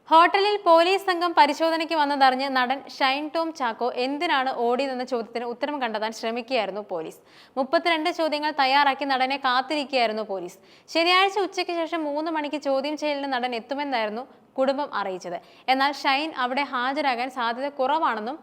ഹോട്ടലിൽ പോലീസ് സംഘം പരിശോധനയ്ക്ക് വന്നതറിഞ്ഞ് നടൻ ഷൈൻ ടോം ചാക്കോ എന്തിനാണ് ഓടിയതെന്ന ചോദ്യത്തിന് ഉത്തരം കണ്ടെത്താൻ ശ്രമിക്കുകയായിരുന്നു പോലീസ്. 32 ചോദ്യങ്ങൾ തയ്യാറാക്കി നടനെ കാത്തിരിക്കുകയായിരുന്നു പോലീസ്. ശനിയാഴ്ച ഉച്ചയ്ക്ക് ശേഷം 3 മണിക്ക് ചോദ്യം ചെയ്യലിന് നടൻ എത്തുമെന്നായിരുന്നു കുടുംബം അറിയിച്ചത്. എന്നാൽ ഷൈൻ അവിടെ ഹാജരാകാൻ സാധ്യത കുറവാണെന്നും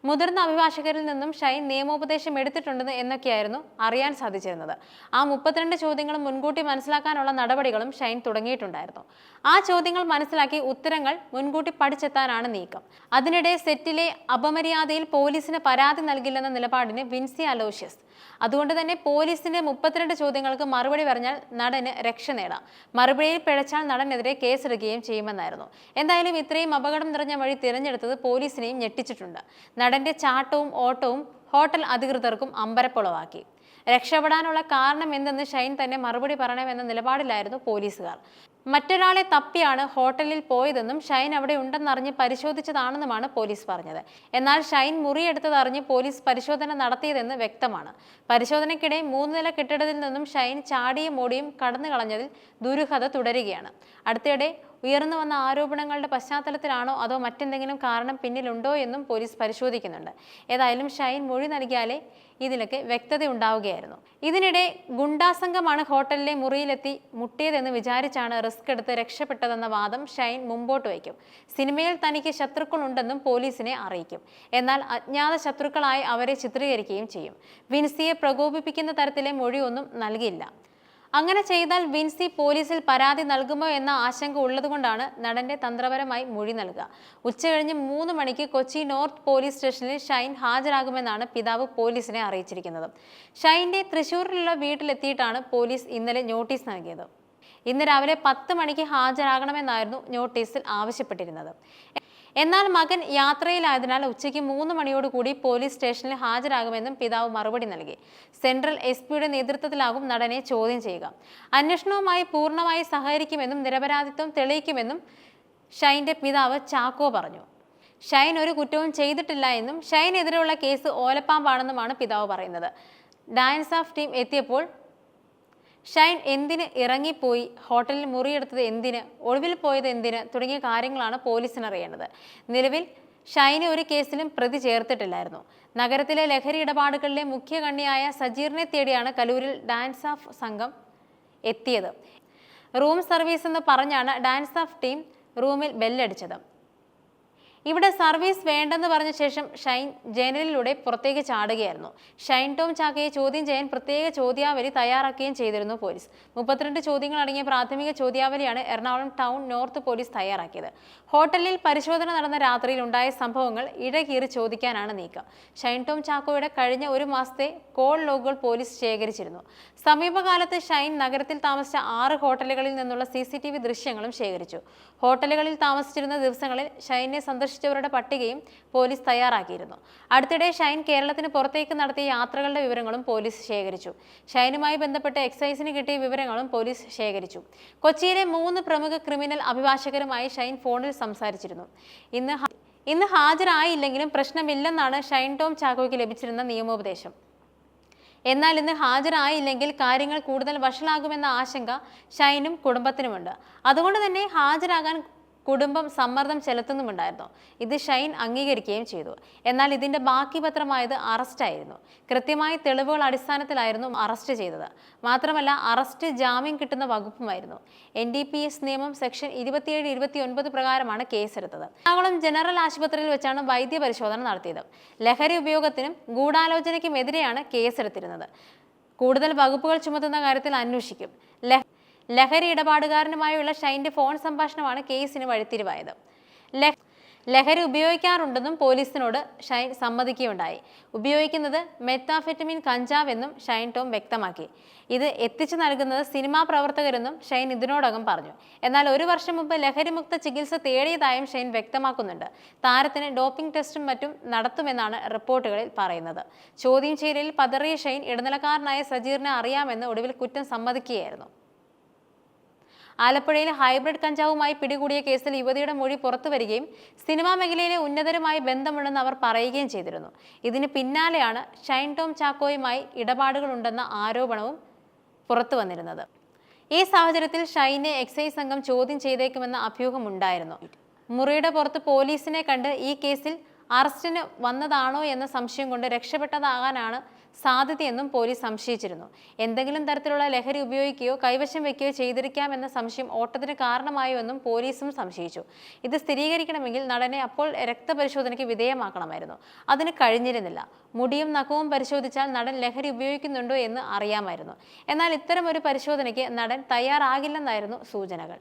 മുതിർന്ന അഭിഭാഷകരിൽ നിന്നും ഷൈൻ നിയമോപദേശം എടുത്തിട്ടുണ്ടെന്ന് എന്നൊക്കെയായിരുന്നു അറിയാൻ സാധിച്ചിരുന്നത്. ആ 32 ചോദ്യങ്ങളും മുൻകൂട്ടി മനസ്സിലാക്കാനുള്ള നടപടികളും ഷൈൻ തുടങ്ങിയിട്ടുണ്ടായിരുന്നു. ആ ചോദ്യങ്ങൾ മനസ്സിലാക്കി ഉത്തരങ്ങൾ മുൻകൂട്ടി പഠിച്ചെത്താനാണ് നീക്കം. അതിനിടെ സെറ്റിലെ അപമര്യാദയിൽ പോലീസിന് പരാതി നൽകില്ലെന്ന നിലപാടിന് വിൻസി അലോഷ്യസ്. അതുകൊണ്ട് തന്നെ പോലീസിന്റെ 32 ചോദ്യങ്ങൾക്ക് മറുപടി പറഞ്ഞാൽ നടന് രക്ഷ നേടാം, മറുപടിയിൽ പിഴച്ചാൽ നടനെതിരെ കേസെടുക്കുകയും ചെയ്യുമെന്നായിരുന്നു. എന്തായാലും ഇത്രയും അപകടം നിറഞ്ഞ വഴി തിരഞ്ഞെടുത്തത് പോലീസിനെയും ഞെട്ടിച്ചിട്ടുണ്ട്. നടന്റെ ചാട്ടവും ഓട്ടവും ഹോട്ടൽ അധികൃതർക്കും അമ്പരപ്പുളവാക്കി. രക്ഷപ്പെടാനുള്ള കാരണം എന്തെന്ന് ഷൈൻ തന്നെ മറുപടി പറയണമെന്ന നിലപാടിലായിരുന്നു പോലീസുകാർ. മറ്റൊരാളെ തപ്പിയാണ് ഹോട്ടലിൽ പോയതെന്നും ഷൈൻ അവിടെ ഉണ്ടെന്നറിഞ്ഞ് പരിശോധിച്ചതാണെന്നുമാണ് പോലീസ് പറഞ്ഞത്. എന്നാൽ ഷൈൻ മുറിയെടുത്തതറിഞ്ഞ് പോലീസ് പരിശോധന നടത്തിയതെന്ന് വ്യക്തമാണ്. പരിശോധനയ്ക്കിടെ 3 നില കെട്ടിടത്തിൽ നിന്നും ഷൈൻ ചാടിയും ഓടിയും കടന്നു കളഞ്ഞതിൽ ദുരൂഹത തുടരുകയാണ്. അടുത്തിടെ ഉയർന്നു വന്ന ആരോപണങ്ങളുടെ പശ്ചാത്തലത്തിലാണോ അതോ മറ്റെന്തെങ്കിലും കാരണം പിന്നിലുണ്ടോ എന്നും പോലീസ് പരിശോധിക്കുന്നുണ്ട്. ഏതായാലും ഷൈൻ മൊഴി നൽകിയാലേ ഇതിലൊക്കെ വ്യക്തത ഉണ്ടാവുകയായിരുന്നു. ഇതിനിടെ ഗുണ്ടാസംഘമാണ് ഹോട്ടലിലെ മുറിയിലെത്തി മുട്ടിയതെന്ന് വിചാരിച്ചാണ് റിസ്ക് എടുത്ത് രക്ഷപ്പെട്ടതെന്ന വാദം ഷൈൻ മുമ്പോട്ട് വയ്ക്കും. സിനിമയിൽ തനിക്ക് ശത്രുക്കളുണ്ടെന്നും പോലീസിനെ അറിയിക്കും. എന്നാൽ അജ്ഞാത ശത്രുക്കളായി അവരെ ചിത്രീകരിക്കുകയും ചെയ്യും. വിൻസിയെ പ്രകോപിപ്പിക്കുന്ന തരത്തിലെ മൊഴിയൊന്നും നൽകില്ല. അങ്ങനെ ചെയ്താൽ വിൻസി പോലീസിൽ പരാതി നൽകുമോ എന്ന ആശങ്ക ഉള്ളതുകൊണ്ടാണ് നടന്റെ തന്ത്രപരമായി മൊഴി നൽകുക. ഉച്ചകഴിഞ്ഞ് 3 മണിക്ക് കൊച്ചി നോർത്ത് പോലീസ് സ്റ്റേഷനിൽ ഷൈൻ ഹാജരാകുമെന്നാണ് പിതാവ് പോലീസിനെ അറിയിച്ചിരിക്കുന്നത്. ഷൈന്റെ തൃശൂരിലുള്ള വീട്ടിലെത്തിയിട്ടാണ് പോലീസ് ഇന്നലെ നോട്ടീസ് നൽകിയത്. ഇന്ന് രാവിലെ 10 മണിക്ക് ഹാജരാകണമെന്നായിരുന്നു നോട്ടീസിൽ ആവശ്യപ്പെട്ടിരുന്നത്. എന്നാൽ മകൻ യാത്രയിലായതിനാൽ ഉച്ചയ്ക്ക് 3 മണിയോടുകൂടി പോലീസ് സ്റ്റേഷനിൽ ഹാജരാകുമെന്നും പിതാവ് മറുപടി നൽകി. സെൻട്രൽ എസ്.പിയുടെ നേതൃത്വത്തിലാകും നടനെ ചോദ്യം ചെയ്യുക. അന്വേഷണവുമായി പൂർണ്ണമായി സഹകരിക്കുമെന്നും നിരപരാധിത്വം തെളിയിക്കുമെന്നും ഷൈന്റെ പിതാവ് ചാക്കോ പറഞ്ഞു. ഷൈൻ ഒരു കുറ്റവും ചെയ്തിട്ടില്ല എന്നും ഷൈനെതിരെയുള്ള കേസ് ഓലപ്പാമ്പാണെന്നുമാണ് പിതാവ് പറയുന്നത്. ഡാൻസ് ഓഫ് ടീം എത്തിയപ്പോൾ ഷൈൻ എന്തിന് ഇറങ്ങിപ്പോയി, ഹോട്ടലിൽ മുറിയെടുത്തത് എന്തിന്, ഒളിവിൽ പോയത് എന്തിന് തുടങ്ങിയ കാര്യങ്ങളാണ് പോലീസിന് അറിയേണ്ടത്. നിലവിൽ ഷൈനെ ഒരു കേസിലും പ്രതി ചേർത്തിട്ടില്ലായിരുന്നു. നഗരത്തിലെ ലഹരി ഇടപാടുകളിലെ മുഖ്യ കണ്ണിയായ സജീറിനെ തേടിയാണ് കലൂരിൽ ഡാൻസ് ഓഫ് സംഘം എത്തിയത്. റൂം സർവീസ് എന്ന് പറഞ്ഞാണ് ഡാൻസ് ഓഫ് ടീം റൂമിൽ ബെല്ലടിച്ചത്. ഇവിടെ സർവീസ് വേണ്ടെന്ന് പറഞ്ഞ ശേഷം ഷൈൻ ജനലിലൂടെ പുറത്തേക്ക് ചാടുകയായിരുന്നു. ഷൈൻ ടോം ചാക്കോയെ ചോദ്യം ചെയ്യാൻ പ്രത്യേക ചോദ്യാവലി തയ്യാറാക്കുകയും ചെയ്തിരുന്നു പോലീസ്. 32 ചോദ്യങ്ങൾ അടങ്ങിയ പ്രാഥമിക ചോദ്യാവലിയാണ് എറണാകുളം ടൗൺ നോർത്ത് പോലീസ് തയ്യാറാക്കിയത്. ഹോട്ടലിൽ പരിശോധന നടന്ന രാത്രിയിൽ ഉണ്ടായ സംഭവങ്ങൾ ഇടകീറി ചോദിക്കാനാണ് നീക്കം. ഷൈൻ ടോം ചാക്കോയുടെ കഴിഞ്ഞ 1 മാസത്തെ കോൾ ലോഗുകൾ പോലീസ് ശേഖരിച്ചിരുന്നു. സമീപകാലത്ത് ഷൈൻ നഗരത്തിൽ താമസിച്ച 6 ഹോട്ടലുകളിൽ നിന്നുള്ള CCTV ദൃശ്യങ്ങളും ശേഖരിച്ചു. ഹോട്ടലുകളിൽ താമസിച്ചിരുന്ന ദിവസങ്ങളിൽ ഷൈനെ സന്ദർശിച്ചവരുടെ പട്ടികയും പോലീസ് തയ്യാറാക്കിയിരുന്നു. അടുത്തിടെ ഷൈൻ കേരളത്തിന് പുറത്തേക്ക് നടത്തിയ യാത്രകളുടെ വിവരങ്ങളും പോലീസ് ശേഖരിച്ചു. ഷൈനുമായി ബന്ധപ്പെട്ട് എക്സൈസിന് കിട്ടിയ വിവരങ്ങളും പോലീസ് ശേഖരിച്ചു. കൊച്ചിയിലെ 3 പ്രമുഖ ക്രിമിനൽ അഭിഭാഷകരുമായി ഷൈൻ ഫോണിൽ സംസാരിച്ചിരുന്നു. ഇന്ന് ഹാജരായില്ലെങ്കിലും പ്രശ്നമില്ലെന്നാണ് ഷൈൻ ടോം ചാക്കോയ്ക്ക് ലഭിച്ചിരുന്ന നിയമോപദേശം. എന്നാൽ ഇന്ന് ഹാജരായില്ലെങ്കിൽ കാര്യങ്ങൾ കൂടുതൽ വഷളാകുമെന്ന ആശങ്ക ഷൈനും കുടുംബത്തിനുമുണ്ട്. അതുകൊണ്ട് തന്നെ ഹാജരാകാൻ കുടുംബം സമ്മർദ്ദം ചെലുത്തുന്നുമുണ്ടായിരുന്നു. ഇത് ഷൈൻ അംഗീകരിക്കുകയും ചെയ്തു. എന്നാൽ ഇതിന്റെ ബാക്കി പത്രമായത് അറസ്റ്റായിരുന്നു. കൃത്യമായ തെളിവുകൾ അടിസ്ഥാനത്തിലായിരുന്നു അറസ്റ്റ് ചെയ്തത്. മാത്രമല്ല അറസ്റ്റ് ജാമ്യം കിട്ടുന്ന വകുപ്പുമായിരുന്നു. NDPS നിയമം സെക്ഷൻ 27, 29 പ്രകാരമാണ് കേസെടുത്തത്. എറണാകുളം ജനറൽ ആശുപത്രിയിൽ വെച്ചാണ് വൈദ്യപരിശോധന നടത്തിയത്. ലഹരി ഉപയോഗത്തിനും ഗൂഢാലോചനയ്ക്കുമെതിരെയാണ് കേസെടുത്തിരുന്നത്. കൂടുതൽ വകുപ്പുകൾ ചുമത്തുന്ന കാര്യത്തിൽ അന്വേഷിക്കും. ലഹരി ഇടപാടുകാരനുമായുള്ള ഷൈന്റെ ഫോൺ സംഭാഷണമാണ് കേസിന് വഴിത്തിരിവായത്. ലഹരി ഉപയോഗിക്കാറുണ്ടെന്നും പോലീസിനോട് ഷൈൻ സമ്മതിക്കുകയുണ്ടായി. ഉപയോഗിക്കുന്നത് മെത്താഫെറ്റമിൻ, കഞ്ചാവ് എന്നും ഷൈൻ ടോം വ്യക്തമാക്കി. ഇത് എത്തിച്ചു നൽകുന്നത് സിനിമാ പ്രവർത്തകരെന്നും ഷൈൻ ഇതിനോടകം പറഞ്ഞു. എന്നാൽ 1 വർഷം മുമ്പ് ലഹരിമുക്ത ചികിത്സ തേടിയതായും ഷൈൻ വ്യക്തമാക്കുന്നുണ്ട്. താരത്തിന് ഡോപ്പിംഗ് ടെസ്റ്റും മറ്റും നടത്തുമെന്നാണ് റിപ്പോർട്ടുകളിൽ പറയുന്നത്. ചോദ്യം ചെയ്യലിൽ പതറിയ ഷൈൻ ഇടനിലക്കാരനായ സജീറിനെ അറിയാമെന്ന് ഒടുവിൽ കുറ്റം സമ്മതിക്കുകയായിരുന്നു. ആലപ്പുഴയിൽ ഹൈബ്രിഡ് കഞ്ചാവുമായി പിടികൂടിയ കേസിൽ യുവതിയുടെ മൊഴി പുറത്തുവരികയും സിനിമാ മേഖലയിലെ ഉന്നതരുമായി ബന്ധമുണ്ടെന്ന് അവർ പറയുകയും ചെയ്തിരുന്നു. ഇതിന് പിന്നാലെയാണ് ഷൈൻ ടോം ചാക്കോയുമായി ഇടപാടുകളുണ്ടെന്ന ആരോപണവും പുറത്തു വന്നിരുന്നത്. ഈ സാഹചര്യത്തിൽ ഷൈനെ എക്സൈസ് സംഘം ചോദ്യം ചെയ്തേക്കുമെന്ന അഭ്യൂഹമുണ്ടായിരുന്നു. മുറിയുടെ പുറത്ത് പോലീസിനെ കണ്ട് ഈ കേസിൽ അറസ്റ്റിന് വന്നതാണോ എന്ന സംശയം കൊണ്ട് രക്ഷപ്പെട്ടതാകാനാണ് സാധ്യതയെന്നും പോലീസ് സംശയിച്ചിരുന്നു. എന്തെങ്കിലും തരത്തിലുള്ള ലഹരി ഉപയോഗിക്കുകയോ കൈവശം വയ്ക്കുകയോ ചെയ്തിരിക്കാമെന്ന സംശയം ഓട്ടത്തിന് കാരണമായോ എന്നും പോലീസും സംശയിച്ചു. ഇത് സ്ഥിരീകരിക്കണമെങ്കിൽ നടനെ അപ്പോൾ രക്തപരിശോധനയ്ക്ക് വിധേയമാക്കണമായിരുന്നു. അതിന് കഴിഞ്ഞിരുന്നില്ല. മുടിയും നഖവും പരിശോധിച്ചാൽ നടൻ ലഹരി ഉപയോഗിക്കുന്നുണ്ടോ എന്ന് അറിയാമായിരുന്നു. എന്നാൽ ഇത്തരമൊരു പരിശോധനയ്ക്ക് നടൻ തയ്യാറാകില്ലെന്നായിരുന്നു സൂചനകൾ.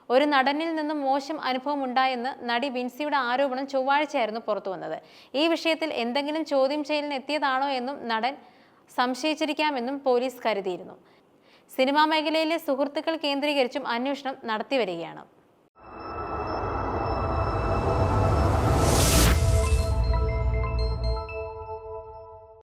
ഒരു നടനിൽ നിന്നും മോശം അനുഭവം ഉണ്ടായെന്ന് നടി വിൻസിയുടെ ആരോപണം ചൊവ്വാഴ്ചയായിരുന്നു പുറത്തുവന്നത്. ഈ വിഷയത്തിൽ എന്തെങ്കിലും ചോദ്യം ചെയ്യലിന് എത്തിയതാണോ എന്നും നടൻ സംശയിച്ചിരിക്കാമെന്നും പോലീസ് കരുതിയിരുന്നു. സിനിമാ മേഖലയിലെ സുഹൃത്തുക്കൾ കേന്ദ്രീകരിച്ചും അന്വേഷണം നടത്തിവരികയാണ്.